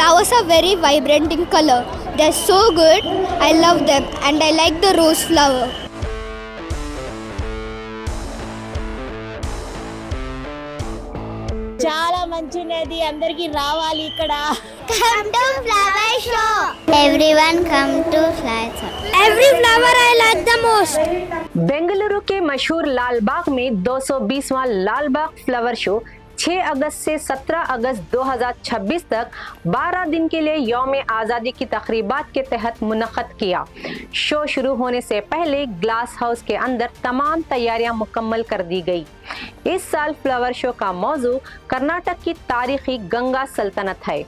flowers are very vibrant in color. They're so good. I love them and I like the rose flower. చాలా మంచిది అందరికి రావాలి ఇక్కడ Come to flower show. Everyone come to flower show. Every flower I like the most. Bengaluru के मशहूर लाल बाग में 220वां लाल बाग flower show 6 अगस्त से 17 अगस्त 2026 तक 12 दिन के लिए यौम आज़ादी की तकरीबात के तहत मुनक़्क़द किया। शो शुरू होने से पहले ग्लास हाउस के अंदर तमाम तैयारियां मुकम्मल कर दी गई। इस साल फ्लावर शो का मौजू कर्नाटक की तारीखी गंगा सल्तनत है।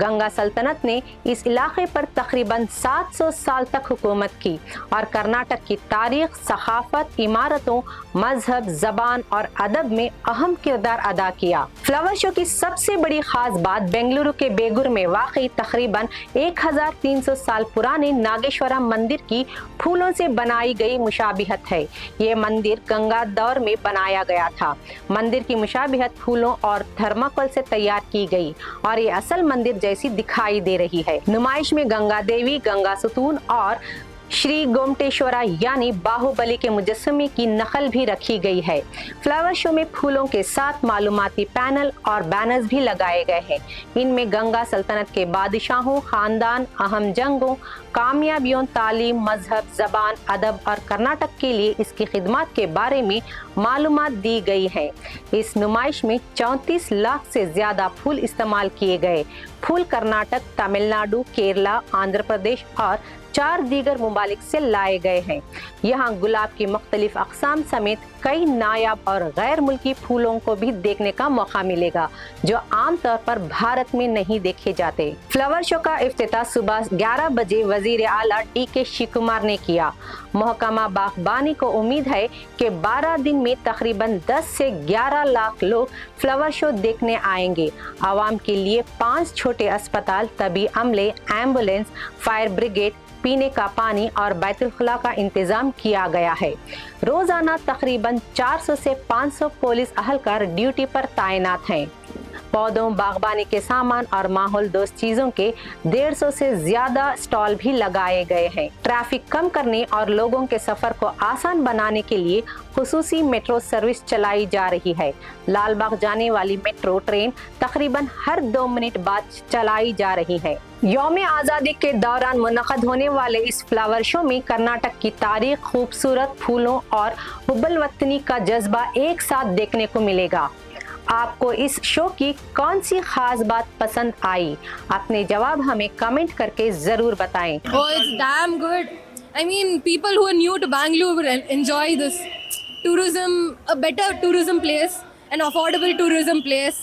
गंगा सल्तनत ने इस इलाके पर तकरीबन 700 साल तक हुकूमत की और कर्नाटक की तारीख, सखाफत, इमारतों, मजहब, जबान और अदब में अहम किरदार अदा किया। फ्लावर शो की सबसे बड़ी खास बात बेंगलुरु के बेगुर में वाक़ई तकरीबन 1300 साल पुराने नागेश्वरम मंदिर की फूलों से बनाई गई मुशाबिहत है। ये मंदिर गंगा दौर में बनाया गया था। मंदिर की मुशाबिहत फूलों और थर्माकोल से तैयार की गई और ये असल मंदिर जैसी दिखाई दे रही है। नुमाइश में गंगा देवी, गंगा सुतून और श्री गोमटेश्वरा यानी बाहुबली के मुजस्समे की नकल भी रखी गई है। फ्लावर शो में फूलों के साथ मालूमाती पैनल और बैनर्स भी लगाए गए हैं। इनमें गंगा सल्तनत के बादशाहों, खानदान, अहम जंगों, कामयाबियों, तालीम, मजहब, जबान, अदब और कर्नाटक के लिए इसकी खिदमत के बारे में मालूमात दी गई है। इस नुमाइश में 34 लाख से ज्यादा फूल इस्तेमाल किए गए। फूल कर्नाटक, तमिलनाडु, केरला, आंध्र प्रदेश और 4 दीगर मुमालिक से लाए गए हैं। यहाँ गुलाब की मुख्तलिफ अक़साम समेत कई नायाब और गैर मुल्की फूलों को भी देखने का मौका मिलेगा जो आमतौर पर भारत में नहीं देखे जाते। फ्लावर शो का इफ्तिताह सुबह 11 बजे वजीर आला DK शिवकुमार ने किया। महकमा बागबानी को उम्मीद है कि 12 दिन में तकरीबन 10 से 11 लाख लोग फ्लावर शो देखने आएंगे। आवाम के लिए 5 छोटे अस्पताल, तबी अमले, एम्बुलेंस, फायर ब्रिगेड, पीने का पानी और बैतुल खुला का इंतजाम किया गया है। रोजाना तकरीबन 400 से 500 पुलिस अहलकार ड्यूटी पर तैनात हैं। पौधों, बागबानी के सामान और माहौल दोस्त चीजों के 150 से ज्यादा स्टॉल भी लगाए गए हैं। ट्रैफिक कम करने और लोगों के सफर को आसान बनाने के लिए खुसूसी मेट्रो सर्विस चलाई जा रही है। लाल बाग जाने वाली मेट्रो ट्रेन तकरीबन हर 2 मिनट बाद चलाई जा रही है। यौम आज़ादी के दौरान मुनक़्क़द होने वाले इस फ्लावर शो में कर्नाटक की तारीख, खूबसूरत फूलों और हुब्बुल वतनी का जज्बा एक साथ देखने को मिलेगा। आपको इस शो की कौन सी खास बात पसंद आई? अपने जवाब हमें कमेंट करके जरूर बताएं। Oh, it's damn good. I mean, people who are new to Bangalore will enjoy this tourism, a better tourism place, an affordable tourism place.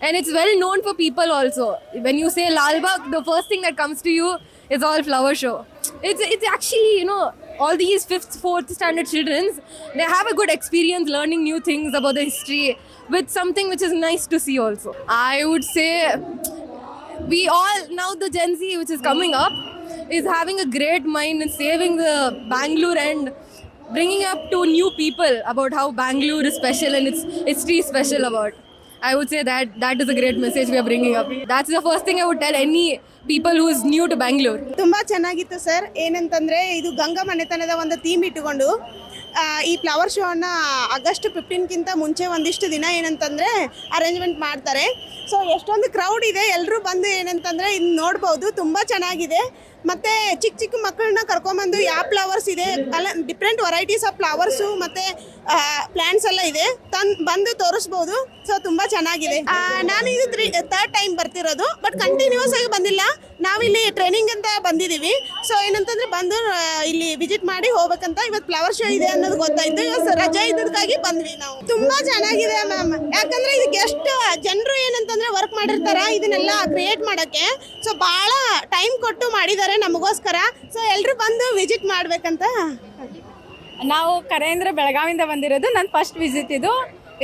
And it's well known for people also. When you say Lal Bagh, the first thing that comes to you is all flower show. It's actually, you know, all these 5th, 4th standard children, they have a good experience learning new things about the history with something which is nice to see also. I would say we all, now the Gen Z which is coming up, is having a great mind in saving the Bangalore and bringing up to new people about how Bangalore is special and its history is special about. I would say that is a great message we are bringing up. That's the first thing I would tell any people who is new to Bangalore. ತುಂಬಾ ಚೆನ್ನಾಗಿತ್ತು sir. ಏನಂತಂದ್ರೆ ಇದು ಗಂಗಾ ಮನೆತನದ ಒಂದು theme ಇಟ್ಟುಕೊಂಡು ಈ flower show ಅನ್ನ August 15ಕ್ಕಿಂತ ಮುಂಚೆ ಒಂದಿಷ್ಟು ದಿನ ಏನಂತಂದ್ರೆ ಅರೇಂಜ್ಮೆಂಟ್ ಮಾಡ್ತಾರೆ. ಸೊ ಎಷ್ಟೊಂದು ಕ್ರೌಡ್ ಇದೆ, ಎಲ್ಲರೂ ಬಂದು ಏನಂತಂದ್ರೆ ಇನ್ನು ನೋಡ್ಬೋದು. ತುಂಬಾ ಚೆನ್ನಾಗಿದೆ. ಮತ್ತು ಚಿಕ್ಕ ಚಿಕ್ಕ ಮಕ್ಕಳನ್ನ ಕರ್ಕೊಂಬಂದು ಯಾವ ಫ್ಲವರ್ಸ್ ಇದೆ ಅಲ್ಲ, ಡಿಫ್ರೆಂಟ್ ವೆರೈಟೀಸ್ ಆಫ್ ಫ್ಲವರ್ಸು ಮತ್ತು ಪ್ಲ್ಯಾಂಟ್ಸ್ ಎಲ್ಲ ಇದೆ, ಬಂದು ತೋರಿಸ್ಬೋದು. ಸೊ ತುಂಬ ಚೆನ್ನಾಗಿದೆ. ನಾನು ಇದು 3rd ಟೈಮ್ ಬರ್ತಿರೋದು, ಬಟ್ ಕಂಟಿನ್ಯೂಸ್ ಆಗಿ ಬಂದಿಲ್ಲ. ನಾವಿಲ್ಲಿ ಟ್ರೈನಿಂಗ್ ಅಂತ ಬಂದಿದ್ದೀವಿ. ಸೊ ಏನಂತಂದರೆ ಬಂದು ಇಲ್ಲಿ ವಿಸಿಟ್ ಮಾಡಿ ಹೋಗ್ಬೇಕಂತ. ಇವತ್ತು ಫ್ಲವರ್ ಶೋ ಇದೆ ಅನ್ನೋದು ಗೊತ್ತಾಯಿತು. ಇವತ್ತು ರಜೆ ಇದ್ದಕ್ಕಾಗಿ ಬಂದ್ವಿ ನಾವು. ತುಂಬ ಚೆನ್ನಾಗಿದೆ ಮ್ಯಾಮ್. ಯಾಕಂದರೆ ಇದಕ್ಕೆ ಎಷ್ಟು ಜನರು ಏನಂತಂದರೆ ವರ್ಕ್ ಮಾಡಿರ್ತಾರೆ ಇದನ್ನೆಲ್ಲ ಕ್ರಿಯೇಟ್ ಮಾಡೋಕ್ಕೆ. ಸೊ ಭಾಳ ಟೈಮ್ ಕೊಟ್ಟು ಮಾಡಿದ್ದಾರೆ ನಮಗೋಸ್ಕರ. ಸೊ ಎಲ್ಲರೂ ಬಂದು ವಿಸಿಟ್ ಮಾಡಬೇಕಂತ. ನಾವು ಕರೇಂದ್ರ ಬೆಳಗಾವಿಂದ ಬಂದಿರೋದು. ನನ್ನ ಫಸ್ಟ್ ವಿಸಿಟ್ ಇದು.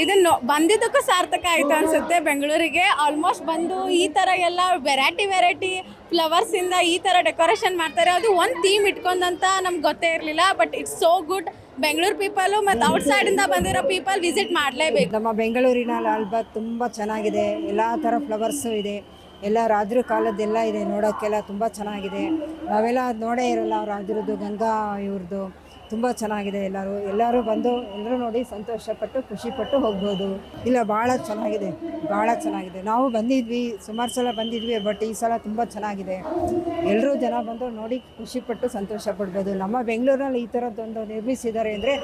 ಇದನ್ನು ಬಂದಿದ್ದಕ್ಕೂ ಸಾರ್ಥಕ ಆಯಿತು ಅನಿಸುತ್ತೆ. ಬೆಂಗಳೂರಿಗೆ ಆಲ್ಮೋಸ್ಟ್ ಬಂದು ಈ ಥರ ಎಲ್ಲ ವೆರೈಟಿ ಫ್ಲವರ್ಸಿಂದ ಈ ಥರ ಡೆಕೋರೇಷನ್ ಮಾಡ್ತಾರೆ. ಅದು ಒಂದು ಥೀಮ್ ಇಟ್ಕೊಂಡಂತ ನಮ್ಗೆ ಗೊತ್ತೇ ಇರಲಿಲ್ಲ. But it's so good. Bengaluru people ಮತ್ತು ಔಟ್ಸೈಡಿಂದ ಬಂದಿರೋ ಪೀಪಲ್ ವಿಸಿಟ್ ಮಾಡಲೇಬೇಕು. ನಮ್ಮ ಬೆಂಗಳೂರಿನ ಲಾಲ್ಬಾಗ್ ತುಂಬ ಚೆನ್ನಾಗಿದೆ. ಎಲ್ಲ ಥರ ಫ್ಲವರ್ಸು ಇದೆ, ಎಲ್ಲ ರಾಜರ ಕಾಲದ್ದೆಲ್ಲ ಇದೆ ನೋಡೋಕ್ಕೆಲ್ಲ ತುಂಬ ಚೆನ್ನಾಗಿದೆ. ನಾವೆಲ್ಲ ನೋಡೇ ಇರಲ್ಲ ರಾಜರದ್ದು, ಗಂಗಾ ಇವ್ರದ್ದು. ತುಂಬ ಚೆನ್ನಾಗಿದೆ. ಎಲ್ಲರೂ ಬಂದು ಎಲ್ಲರೂ ನೋಡಿ ಸಂತೋಷಪಟ್ಟು ಖುಷಿಪಟ್ಟು ಹೋಗ್ಬೋದು. ಇಲ್ಲ, ಭಾಳ ಚೆನ್ನಾಗಿದೆ, ಭಾಳ ಚೆನ್ನಾಗಿದೆ. ನಾವು ಬಂದಿದ್ವಿ, ಸುಮಾರು ಸಲ ಬಂದಿದ್ವಿ, ಬಟ್ ಈ ಸಲ ತುಂಬ ಚೆನ್ನಾಗಿದೆ. ಎಲ್ಲರೂ ಜನ ಬಂದು ನೋಡಿ ಖುಷಿಪಟ್ಟು ಸಂತೋಷ ಪಡ್ಬೋದು. ನಮ್ಮ ಬೆಂಗಳೂರಲ್ಲಿ ಈ ಥರದ್ದೊಂದು ನಿರ್ಮಿಸಿದ್ದಾರೆ ಅಂದರೆ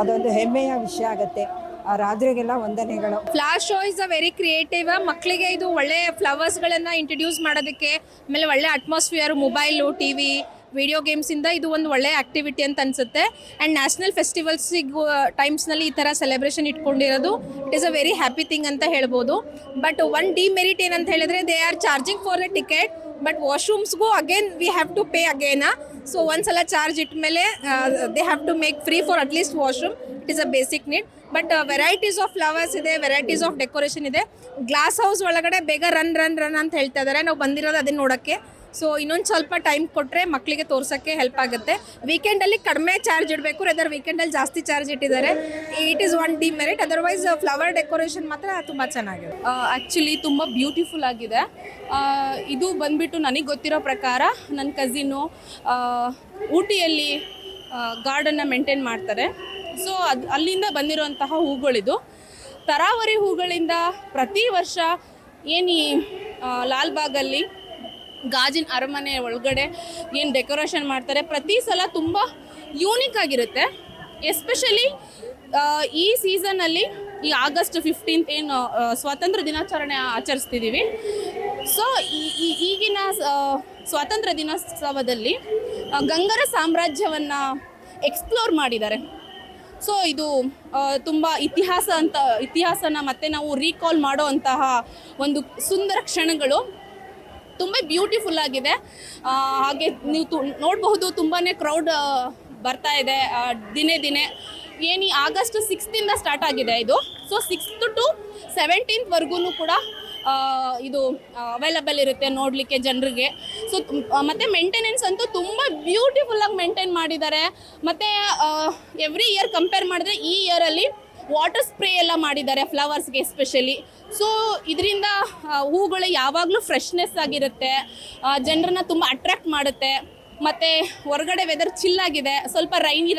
ಅದೊಂದು ಹೆಮ್ಮೆಯ ವಿಷಯ ಆಗುತ್ತೆ. ಆ ರಾಜರಿಗೆಲ್ಲ ವಂದನೆಗಳು. Flash show is a very creative. ಮಕ್ಕಳಿಗೆ ಇದು ಒಳ್ಳೆ ಫ್ಲವರ್ಸ್ಗಳನ್ನು ಇಂಟ್ರಡ್ಯೂಸ್ ಮಾಡೋದಕ್ಕೆ, ಆಮೇಲೆ ಒಳ್ಳೆ atmosphere, mobile, T V, video ಗೇಮ್ಸಿಂದ ಇದು ಒಂದು ಒಳ್ಳೆ ಆ್ಯಕ್ಟಿವಿಟಿ ಅಂತ ಅನಿಸುತ್ತೆ. ಆ್ಯಂಡ್ ನ್ಯಾಷನಲ್ ಫೆಸ್ಟಿವಲ್ಸಿಗೂ ಟೈಮ್ಸ್ನಲ್ಲಿ ಈ ಥರ ಸೆಲೆಬ್ರೇಷನ್ ಇಟ್ಕೊಂಡಿರೋದು it is a very happy thing ಅಂತ ಹೇಳ್ಬೋದು. ಬಟ್ ಒನ್ ಡಿಮೆರಿಟ್ ಏನಂತ ಹೇಳಿದ್ರೆ, they are charging for a ticket, but ವಾಶ್ರೂಮ್ಸ್ಗೂ again we have to pay again. So ಒಂದ್ಸಲ ಚಾರ್ಜ್ ಇಟ್ಟ ಮೇಲೆ they have to make free for at least washroom. It is a basic need. But varieties of flowers ಇದೆ, varieties of decoration ಇದೆ. Glass house ಒಳಗಡೆ ಬೇಗ run ಅಂತ ಹೇಳ್ತಾ ಇದ್ದಾರೆ. ನಾವು ಬಂದಿರೋದು ಅದನ್ನ ನೋಡೋಕ್ಕೆ. ಸೊ ಇನ್ನೊಂದು ಸ್ವಲ್ಪ ಟೈಮ್ ಕೊಟ್ಟರೆ ಮಕ್ಕಳಿಗೆ ತೋರ್ಸೋಕ್ಕೆ ಹೆಲ್ಪ್ ಆಗುತ್ತೆ. ವೀಕೆಂಡಲ್ಲಿ ಕಡಿಮೆ ಚಾರ್ಜ್ ಇಡಬೇಕು, ಅದರ ವೀಕೆಂಡಲ್ಲಿ ಜಾಸ್ತಿ ಚಾರ್ಜ್ ಇಟ್ಟಿದ್ದಾರೆ. It is one demerit. Otherwise flower decoration ಮಾತ್ರ ತುಂಬ ಚೆನ್ನಾಗಿದೆ. ಆ್ಯಕ್ಚುಲಿ ತುಂಬ ಬ್ಯೂಟಿಫುಲ್ ಆಗಿದೆ. ಇದು ಬಂದುಬಿಟ್ಟು ನನಗೆ ಗೊತ್ತಿರೋ ಪ್ರಕಾರ ನನ್ನ ಕಸಿನ್ನು ಊಟಿಯಲ್ಲಿ ಗಾರ್ಡನ್ನ ಮೇಂಟೈನ್ ಮಾಡ್ತಾರೆ. ಸೊ ಅಲ್ಲಿಂದ ಬಂದಿರೋಂತಹ ಹೂಗಳಿದು. ತರಾವರಿ ಹೂಗಳಿಂದ ಪ್ರತಿ ವರ್ಷ ಏನು ಈ ಲಾಲ್ಬಾಗಲ್ಲಿ ಗಾಜಿನ ಅರಮನೆ ಒಳಗಡೆ ಏನು ಡೆಕೋರೇಷನ್ ಮಾಡ್ತಾರೆ, ಪ್ರತಿ ಸಲ ತುಂಬ ಯೂನಿಕ್ ಆಗಿರುತ್ತೆ. ಎಸ್ಪೆಷಲಿ ಈ ಸೀಸನಲ್ಲಿ ಈ ಆಗಸ್ಟ್ 15 ಏನು ಸ್ವಾತಂತ್ರ್ಯ ದಿನಾಚರಣೆ ಆಚರಿಸ್ತಿದ್ದೀವಿ. ಸೊ ಈಗಿನ ಸ್ವಾತಂತ್ರ್ಯ ದಿನೋತ್ಸವದಲ್ಲಿ ಗಂಗರ ಸಾಮ್ರಾಜ್ಯವನ್ನು ಎಕ್ಸ್ಪ್ಲೋರ್ ಮಾಡಿದ್ದಾರೆ. ಸೊ ಇದು ತುಂಬ ಇತಿಹಾಸನ ಮತ್ತೆ ನಾವು ರೀಕಾಲ್ ಮಾಡೋ ಅಂತಹ ಒಂದು ಸುಂದರ ಕ್ಷಣಗಳು. ತುಂಬ ಬ್ಯೂಟಿಫುಲ್ ಆಗಿದೆ. ಹಾಗೆ ನೀವು ನೋಡಬಹುದು, ತುಂಬಾ ಕ್ರೌಡ್ ಬರ್ತಾ ಇದೆ ದಿನೇ. ಏನು ಆಗಸ್ಟ್ 6 ಸ್ಟಾರ್ಟ್ ಆಗಿದೆ ಇದು. ಸೊ 6 to 17 ಕೂಡ ಇದು ಅವೈಲಬಲ್ ಇರುತ್ತೆ ನೋಡಲಿಕ್ಕೆ ಜನರಿಗೆ. ಸೊ ಮತ್ತು ಮೇಂಟೆನೆನ್ಸ್ ಅಂತೂ ತುಂಬ ಬ್ಯೂಟಿಫುಲ್ಲಾಗಿ ಮೇಂಟೈನ್ ಮಾಡಿದ್ದಾರೆ. ಮತ್ತು ಎವ್ರಿ ಇಯರ್ ಕಂಪೇರ್ ಮಾಡಿದ್ರೆ ಈ ಇಯರಲ್ಲಿ ವಾಟರ್ ಸ್ಪ್ರೇ ಎಲ್ಲ ಮಾಡಿದ್ದಾರೆ ಫ್ಲವರ್ಸ್ಗೆ ಎಸ್ಪೆಷಲಿ. ಸೊ ಇದರಿಂದ ಹೂಗಳು ಯಾವಾಗಲೂ ಫ್ರೆಶ್ನೆಸ್ ಆಗಿರುತ್ತೆ, ಜನರನ್ನ ತುಂಬ ಅಟ್ರ್ಯಾಕ್ಟ್ ಮಾಡುತ್ತೆ. ಮತ್ತು ಹೊರಗಡೆ ವೆದರ್ ಚಿಲ್ಲಾಗಿದೆ, ಸ್ವಲ್ಪ ರೈನಿ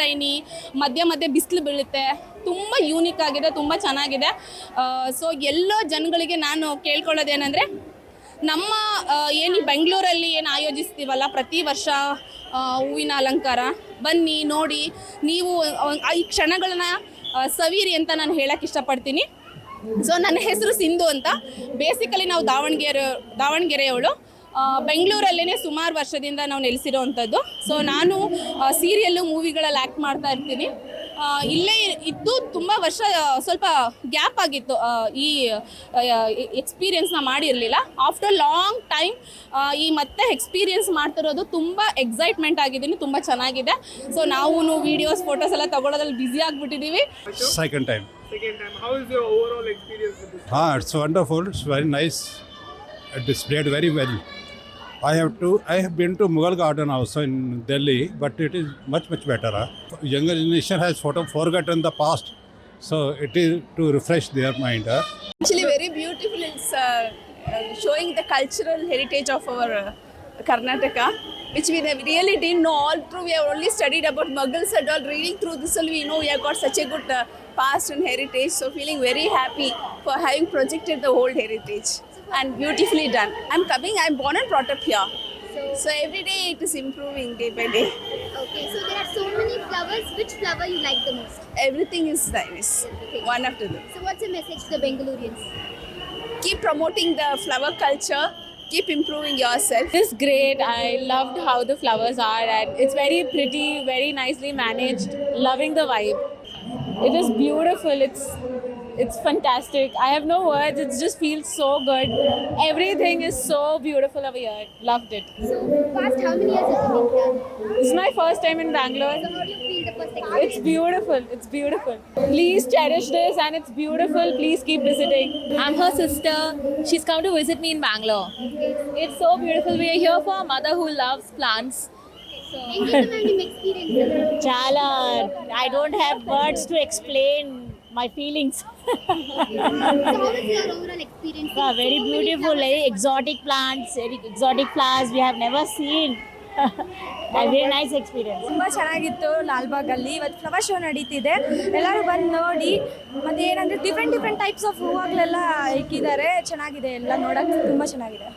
ಮಧ್ಯೆ ಬಿಸಿಲು ಬೀಳುತ್ತೆ. ತುಂಬ ಯೂನಿಕ್ ಆಗಿದೆ, ತುಂಬ ಚೆನ್ನಾಗಿದೆ. ಸೊ ಎಲ್ಲೋ ಜನಗಳಿಗೆ ನಾನು ಕೇಳ್ಕೊಳ್ಳೋದೇನೆಂದರೆ, ನಮ್ಮ ಏನು ಬೆಂಗಳೂರಲ್ಲಿ ಏನು ಆಯೋಜಿಸ್ತೀವಲ್ಲ ಪ್ರತಿ ವರ್ಷ ಹೂವಿನ ಅಲಂಕಾರ, ಬನ್ನಿ ನೋಡಿ, ನೀವು ಈ ಕ್ಷಣಗಳನ್ನ ಸವೀರಿ ಅಂತ ನಾನು ಹೇಳಕ್ಕೆ ಇಷ್ಟಪಡ್ತೀನಿ. ಸೊ ನನ್ನ ಹೆಸರು ಸಿಂಧು ಅಂತ. ಬೇಸಿಕಲಿ ನಾವು ದಾವಣಗೆರೆಯವಳು. ಬೆಂಗಳೂರಲ್ಲೇ ಸುಮಾರು ವರ್ಷದಿಂದ ನಾವು ನೆಲೆಸಿರೋವಂಥದ್ದು. ಸೊ ನಾನು ಸೀರಿಯಲ್ಲು, ಮೂವಿಗಳಲ್ಲಿ ಆ್ಯಕ್ಟ್ ಮಾಡ್ತಾ ಇರ್ತೀನಿ. ಇಲ್ಲೇ ಇದ್ದು ತುಂಬ ವರ್ಷ ಸ್ವಲ್ಪ ಗ್ಯಾಪ್ ಆಗಿತ್ತು, ಈ ಎಕ್ಸ್ಪೀರಿಯನ್ಸ್ನ ಮಾಡಿರಲಿಲ್ಲ. ಆಫ್ಟರ್ ಲಾಂಗ್ ಟೈಮ್ ಈ ಮತ್ತೆ ಎಕ್ಸ್ಪೀರಿಯನ್ಸ್ ಮಾಡ್ತಿರೋದು ತುಂಬ ಎಕ್ಸೈಟ್ಮೆಂಟ್ ಆಗಿದ್ದೀನಿ, ತುಂಬ ಚೆನ್ನಾಗಿದೆ. ಸೊ ನಾವು ವೀಡಿಯೋಸ್, ಫೋಟೋಸ್ ಎಲ್ಲ ತಗೊಳ್ಳೋದ್ರಲ್ಲಿ busy ಆಗಿಬಿಟ್ಟಿದ್ದೀವಿ. Second time. How is your overall experience with this? It's wonderful. It's very nice. Displayed very well. I have been to Mughal Garden also in Delhi, but it is much better. Younger generation has forgotten the past, so it is to refresh their mind. Actually very beautiful. It's showing the cultural heritage of our Karnataka, which we really didn't know all through. We have only studied about Mughals and all. Reading through this, we know we have got such a good past and heritage. So feeling very happy for having projected the whole heritage and beautifully done. I'm born and brought up here. So every day it is improving day by day. Okay, so there are so many flowers. Which flower you like the most? Everything is nice, one after the. So what's the message to the Bengalurians? Keep promoting the flower culture. Keep improving yourself. It's great. I loved how the flowers are, and it's very pretty, very nicely managed. Loving the vibe. It is beautiful. It's fantastic. I have no words. It just feels so good. Everything is so beautiful over here. Loved it. So past how many years have you been here? This is my first time in Bangalore. So how do you feel the first experience? It's beautiful. It's beautiful. Please cherish this, and it's beautiful. Please keep visiting. I'm her sister. She's come to visit me in Bangalore. It's so beautiful. We are here for a mother who loves plants. Entertaining experience. Chala. I don't have words to explain my feelings. So how was your overall experience? Very beautiful, very exotic plants, very exotic flowers we have never seen. A very nice experience. ತುಂಬ ಚೆನ್ನಾಗಿತ್ತು ಲಾಲ್ಬಾಗಲ್ಲಿ. ಇವತ್ತು flower show ನಡೀತಿದೆ, ಎಲ್ಲರೂ ಬಂದು ನೋಡಿ. ಮತ್ತು ಏನಂದರೆ different types of ಹೂವುಗಳೆಲ್ಲ ಇಕ್ಕಿದ್ದಾರೆ. ಚೆನ್ನಾಗಿದೆ, ಎಲ್ಲ ನೋಡೋಕ್ಕೆ ತುಂಬ ಚೆನ್ನಾಗಿದೆ.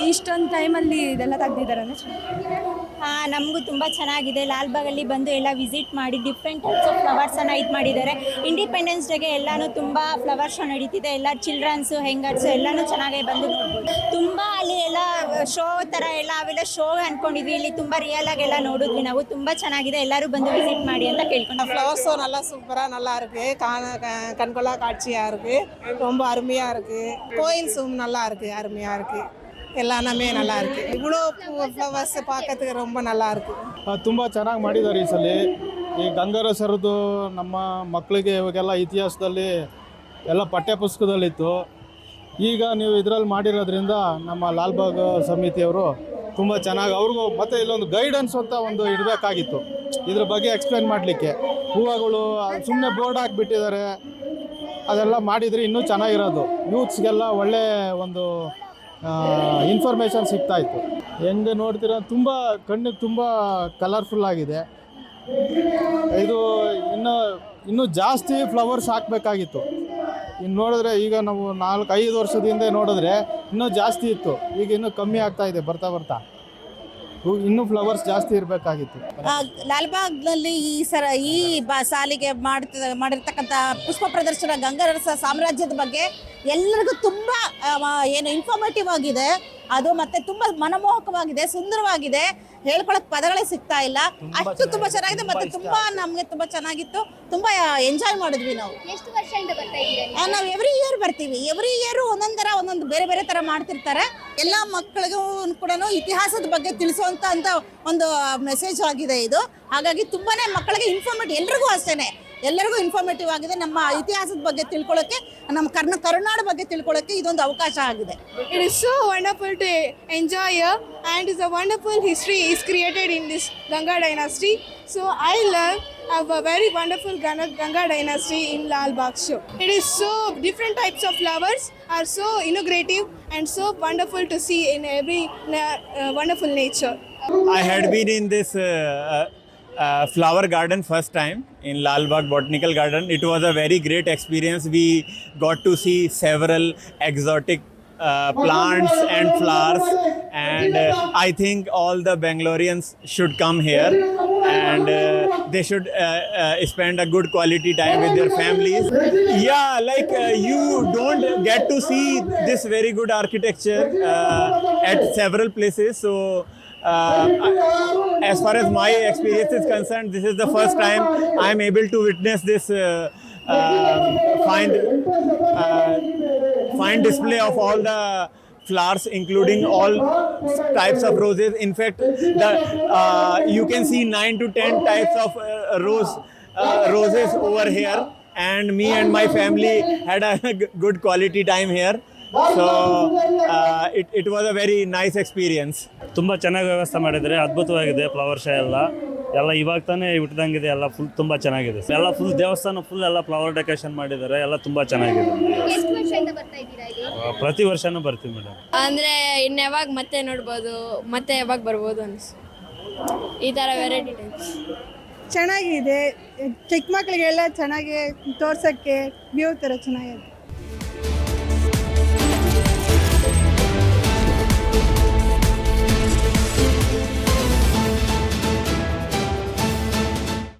ಇಷ್ಟೊಂದು ಟೈಮಲ್ಲಿ ಇದೆಲ್ಲ ತೆಗ್ದಿದ್ದಾರೆ ಅಂದರೆ ಚೆನ್ನಾಗಿದೆ. ಹಾಂ, ನಮಗೂ ತುಂಬ ಚೆನ್ನಾಗಿದೆ. ಲಾಲ್ಬಾಗಲ್ಲಿ ಬಂದು ಎಲ್ಲ ವಿಸಿಟ್ ಮಾಡಿ ಡಿಫ್ರೆಂಟ್ ಟೈಪ್ಸ್ ಆಫ್ ಫ್ಲವರ್ಸನ್ನು ಇದು ಮಾಡಿದ್ದಾರೆ. ಇಂಡಿಪೆಂಡೆನ್ಸ್ ಡೇಗೆ ಎಲ್ಲನೂ ತುಂಬ ಫ್ಲವರ್ ಶೋ ನಡೀತಿದೆ. ಎಲ್ಲ ಚಿಲ್ಡ್ರನ್ಸು, ಹೆಂಗರ್ಸು ಎಲ್ಲನೂ ಚೆನ್ನಾಗಿ ಬಂದು ನೋಡ್ಬೋದು. ತುಂಬ ಅಲ್ಲಿ ಎಲ್ಲ ಶೋ ಥರ ಎಲ್ಲ ಅವೆಲ್ಲ ಶೋ ಅಂದ್ಕೊಂಡಿದ್ವಿ. ಇಲ್ಲಿ ತುಂಬ ರಿಯಲ್ ಆಗಿ ಎಲ್ಲ ನೋಡಿದ್ವಿ ನಾವು. ತುಂಬ ಚೆನ್ನಾಗಿದೆ, ಎಲ್ಲರೂ ಬಂದು ವಿಸಿಟ್ ಮಾಡಿ ಅಂತ ಕೇಳ್ಕೊಂಡು. ஃப்ளவர் ஷோ நல்லா சூப்பராக நல்லா இருக்கு. கண்கொள்ளா காட்சியாக இருக்கு. ரொம்ப அருமையாக இருக்கு. கோயில்ஸும் நல்லா இருக்கு, அருமையாக இருக்கு. எல்லாமே நல்லா இருக்கு. இவ்வளோ ஃப்ளவர்ஸ் பார்க்கறதுக்கு ரொம்ப நல்லா இருக்கு. ತುಂಬ ಚೆನ್ನಾಗಿ ಮಾಡಿದ್ದಾರೆ ಈ ಸಲ. ಈ ಗಂಗರಸರದ್ದು ನಮ್ಮ ಮಕ್ಕಳಿಗೆ ಇವಾಗೆಲ್ಲ ಇತಿಹಾಸದಲ್ಲಿ ಎಲ್ಲ ಪಠ್ಯಪುಸ್ತಕದಲ್ಲಿತ್ತು. ಈಗ ನೀವು ಇದರಲ್ಲಿ ಮಾಡಿರೋದ್ರಿಂದ ನಮ್ಮ ಲಾಲ್ಬಾಗ್ ಸಮಿತಿಯವರು ತುಂಬ ಚೆನ್ನಾಗಿ ಅವ್ರಿಗೂ ಮತ್ತು ಇಲ್ಲೊಂದು ಗೈಡೆನ್ಸ್ ಅಂತ ಒಂದು ಇಡಬೇಕಾಗಿತ್ತು ಇದ್ರ ಬಗ್ಗೆ ಎಕ್ಸ್ಪ್ಲೇನ್ ಮಾಡಲಿಕ್ಕೆ. ಹೂವುಗಳು ಸುಮ್ಮನೆ ಬೋರ್ಡ್ ಹಾಕಿಬಿಟ್ಟಿದ್ದಾರೆ, ಅದೆಲ್ಲ ಮಾಡಿದರೆ ಇನ್ನೂ ಚೆನ್ನಾಗಿರೋದು. ಯೂತ್ಸ್ಗೆಲ್ಲ ಒಳ್ಳೆ ಒಂದು ಇನ್ಫಾರ್ಮೇಷನ್ ಸಿಗ್ತಾಯಿತ್ತು. ಹೆಂಗೆ ನೋಡ್ತೀರ ತುಂಬ ಕಣ್ಣಿಗೆ ತುಂಬ ಕಲರ್ಫುಲ್ ಆಗಿದೆ. ಇದು ಇನ್ನೂ ಜಾಸ್ತಿ ಫ್ಲವರ್ಸ್ ಹಾಕಬೇಕಾಗಿತ್ತು. ಇನ್ನು ನೋಡಿದ್ರೆ ಈಗ ನಾವು 4-5 ವರ್ಷದ ಹಿಂದೆ ನೋಡಿದ್ರೆ ಇನ್ನೂ ಜಾಸ್ತಿ ಇತ್ತು, ಈಗ ಇನ್ನೂ ಕಮ್ಮಿ ಆಗ್ತಾ ಇದೆ ಬರ್ತಾ. ಇನ್ನೂ ಫ್ಲವರ್ಸ್ ಜಾಸ್ತಿ ಇರಬೇಕಾಗಿತ್ತು. ಲಾಲ್ಬಾಗ್ನಲ್ಲಿ ಈ ಸಾಲಿಗೆ ಮಾಡಿರ್ತಕ್ಕಂಥ ಪುಷ್ಪ ಪ್ರದರ್ಶನ ಗಂಗರಸ ಸಾಮ್ರಾಜ್ಯದ ಬಗ್ಗೆ ಎಲ್ಲರಿಗೂ ತುಂಬ ಏನು ಇನ್ಫಾರ್ಮೇಟಿವ್ ಆಗಿದೆ. ಅದು ಮತ್ತೆ ತುಂಬ ಮನಮೋಹಕವಾಗಿದೆ, ಸುಂದರವಾಗಿದೆ. ಹೇಳ್ಕೊಳಕ್ಕೆ ಪದಗಳೇ ಸಿಗ್ತಾ ಇಲ್ಲ, ಅಷ್ಟು ತುಂಬ ಚೆನ್ನಾಗಿದೆ. ಮತ್ತೆ ತುಂಬ ನಮಗೆ ತುಂಬ ಚೆನ್ನಾಗಿತ್ತು, ತುಂಬ ಎಂಜಾಯ್ ಮಾಡಿದ್ವಿ ನಾವು. ಎಷ್ಟು ವರ್ಷದಿಂದ ಬರ್ತಾ ಇದ್ದೀರಾ? ನಾವು ಎವ್ರಿ ಇಯರ್ ಬರ್ತೀವಿ. ಎವ್ರಿ ಇಯರು ಒಂದೊಂದು ಬೇರೆ ಥರ ಮಾಡ್ತಿರ್ತಾರೆ. ಎಲ್ಲ ಮಕ್ಕಳಿಗೂ ಕೂಡ ಇತಿಹಾಸದ ಬಗ್ಗೆ ತಿಳಿಸುವಂಥ ಒಂದು ಮೆಸೇಜ್ ಆಗಿದೆ ಇದು. ಹಾಗಾಗಿ ತುಂಬಾ ಮಕ್ಕಳಿಗೆ ಇನ್ಫಾರ್ಮೇಟಿವ್, ಎಲ್ರಿಗೂ ಅಷ್ಟೇ ಎಲ್ಲರಿಗೂ ಇನ್ಫಾರ್ಮೇಟಿವ್ ಆಗಿದೆ. ನಮ್ಮ ಇತಿಹಾಸದ ಬಗ್ಗೆ ತಿಳ್ಕೊಳ್ಳೋಕ್ಕೆ, ನಮ್ಮ ಕರುನಾಡು ಬಗ್ಗೆ ತಿಳ್ಕೊಳ್ಳೋಕ್ಕೆ ಇದೊಂದು ಅವಕಾಶ ಆಗಿದೆ. It is so wonderful to enjoy here, and it's a wonderful history is created in this Ganga dynasty. So I love a very wonderful Ganga dynasty in Lal Bagh show. It is so different types of flowers are so innovative and so wonderful to see in every wonderful nature. I had been in this flower garden first time in Lal Bagh Botanical Garden. It was a very great experience. We got to see several exotic plants and flowers, and I think all the Bangaloreans should come here, and they should spend a good quality time with their families. Yeah, like you don't get to see this very good architecture at several places. So as far as my experience is concerned, this is the first time I am able to witness this fine display of all the flowers, including all types of roses. In fact, you can see 9 to 10 types of roses over here, and me and my family had a good quality time here. So it was a very nice experience. ತುಂಬ ಚೆನ್ನಾಗಿ ವ್ಯವಸ್ಥೆ ಮಾಡಿದ್ದಾರೆ, ಅದ್ಭುತವಾಗಿದೆ. Flower show ಎಲ್ಲ ಇವಾಗ ತಾನೇ ಬಿಟ್ಟಿದಂಗಿದೆ, ಎಲ್ಲ full ತುಂಬ ಚೆನ್ನಾಗಿದೆ. ಎಲ್ಲ ಫುಲ್ ದೇವಸ್ಥಾನ ಫುಲ್ ಎಲ್ಲ ಫ್ಲವರ್ ಡೆಕೋರೇಷನ್ ಮಾಡಿದ್ದಾರೆ, ಎಲ್ಲ ತುಂಬ ಚೆನ್ನಾಗಿದೆ. ಎಷ್ಟು ವರ್ಷದಿಂದ ಬರ್ತಾ ಇದ್ದೀರಾ ಇಲ್ಲಿ? ಪ್ರತಿ ವರ್ಷನೂ ಬರ್ತೀವಿ ಮೇಡಮ್. ಅಂದರೆ ಇನ್ನು ಯಾವಾಗ ಮತ್ತೆ ನೋಡ್ಬೋದು, ಮತ್ತೆ ಯಾವಾಗ ಬರ್ಬೋದು ಅನಿಸ್ತು. ಈ ಥರ ವೆರೈಟಿ ಟೈಪ್ಸ್ ಚೆನ್ನಾಗಿದೆ. ಚಿಕ್ಕ ಮಕ್ಕಳಿಗೆಲ್ಲ ಚೆನ್ನಾಗಿ ತೋರ್ಸೋಕ್ಕೆ ವ್ಯೂ ಥರ ಚೆನ್ನಾಗಿದೆ.